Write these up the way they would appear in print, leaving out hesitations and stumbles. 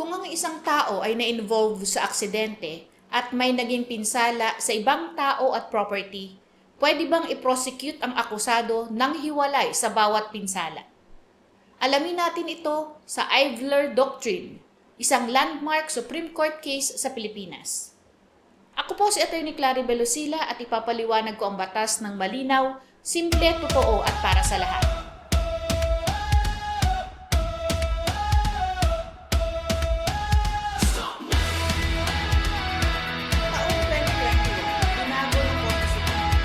Kung ang isang tao ay na-involve sa aksidente at may naging pinsala sa ibang tao at property, pwede bang i-prosecute ang akusado ng hiwalay sa bawat pinsala? Alamin natin ito sa Ivler Doctrine, isang landmark Supreme Court case sa Pilipinas. Ako po si Atty. Claribel Lucila at ipapaliwanag ko ang batas ng malinaw, simple, totoo at para sa lahat. Taong 2021, binago ng Korte Suprema.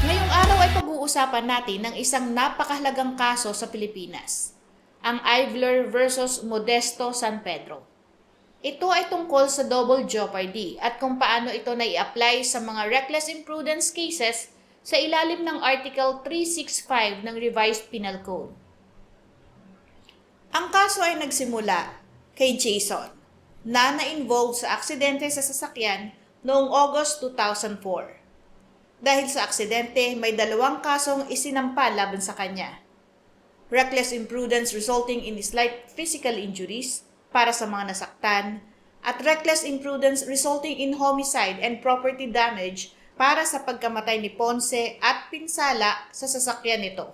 Ngayong araw ay pag-uusapan natin ng isang napakahalagang kaso sa Pilipinas, ang Ivler versus Modesto San Pedro. Ito ay tungkol sa double jeopardy at kung paano ito nai-apply sa mga reckless imprudence cases sa ilalim ng Article 365 ng Revised Penal Code. Ang kaso ay nagsimula kay Jason, na na-involved sa aksidente sa sasakyan noong August 2004. Dahil sa aksidente, may dalawang kasong isinampa laban sa kanya. Reckless imprudence resulting in slight physical injuries para sa mga nasaktan, at reckless imprudence resulting in homicide and property damage para sa pagkamatay ni Ponce at pinsala sa sasakyan nito.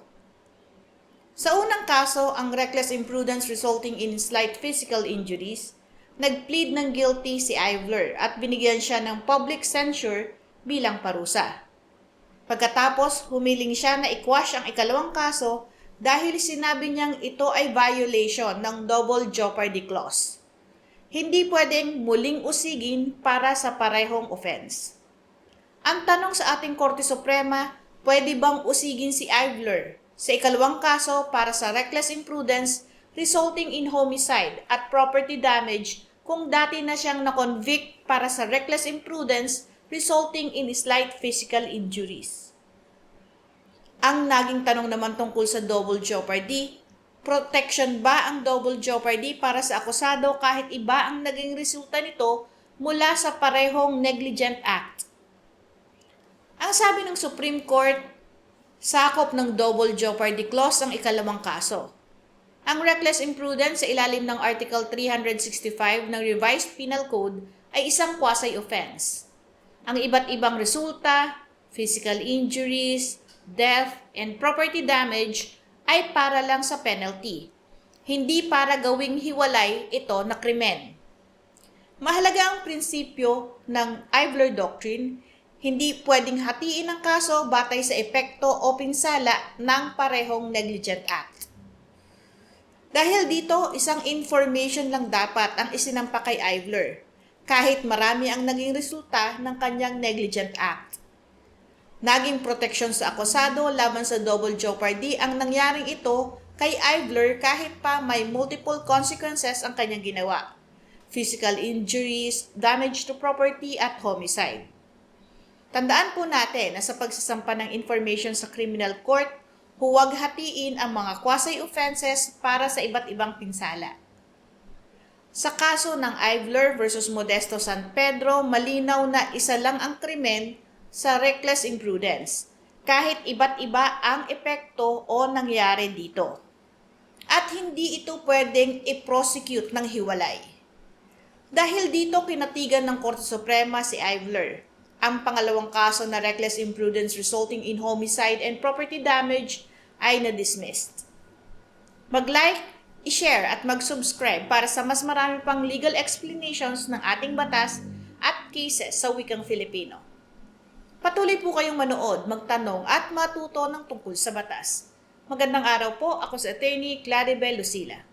Sa unang kaso, ang reckless imprudence resulting in slight physical injuries, nag-plead ng guilty si Ivler at binigyan siya ng public censure bilang parusa. Pagkatapos, humiling siya na i-quash ang ikalawang kaso dahil sinabi niyang ito ay violation ng double jeopardy clause. Hindi pwedeng muling usigin para sa parehong offense. Ang tanong sa ating Korte Suprema, pwede bang usigin si Ivler sa ikalawang kaso para sa reckless imprudence resulting in homicide at property damage kung dati na siyang na-convict para sa reckless imprudence resulting in slight physical injuries? Ang naging tanong naman tungkol sa double jeopardy, protection ba ang double jeopardy para sa akusado kahit iba ang naging resulta nito mula sa parehong negligent act? Ang sabi ng Supreme Court, sakop ng double jeopardy clause ang ikalawang kaso. Ang reckless imprudence sa ilalim ng Article 365 ng Revised Penal Code ay isang quasi-offense. Ang iba't ibang resulta, physical injuries, death, and property damage ay para lang sa penalty, hindi para gawing hiwalay ito na krimen. Mahalaga ang prinsipyo ng Ivler Doctrine, hindi pwedeng hatiin ang kaso batay sa epekto o pinsala ng parehong negligent act. Dahil dito, isang information lang dapat ang isinampa kay Ivler, kahit marami ang naging resulta ng kanyang negligent act. Naging proteksyon sa akusado laban sa double jeopardy ang nangyaring ito kay Ivler kahit pa may multiple consequences ang kanyang ginawa. Physical injuries, damage to property at homicide. Tandaan po natin na sa pagsasampa ng information sa criminal court, huwag hatiin ang mga quasi-offenses para sa iba't ibang pinsala. Sa kaso ng Ivler versus Modesto San Pedro, malinaw na isa lang ang krimen sa reckless imprudence, kahit iba't iba ang epekto o nangyari dito. At hindi ito pwedeng i-prosecute ng hiwalay. Dahil dito kinatigan ng Korte Suprema si Ivler. Ang pangalawang kaso na reckless imprudence resulting in homicide and property damage ay na-dismissed. Mag-like, i-share at mag-subscribe para sa mas marami pang legal explanations ng ating batas at cases sa wikang Filipino. Patuloy po kayong manood, magtanong at matuto ng tungkol sa batas. Magandang araw po, ako si Atty. Claribel Lucila.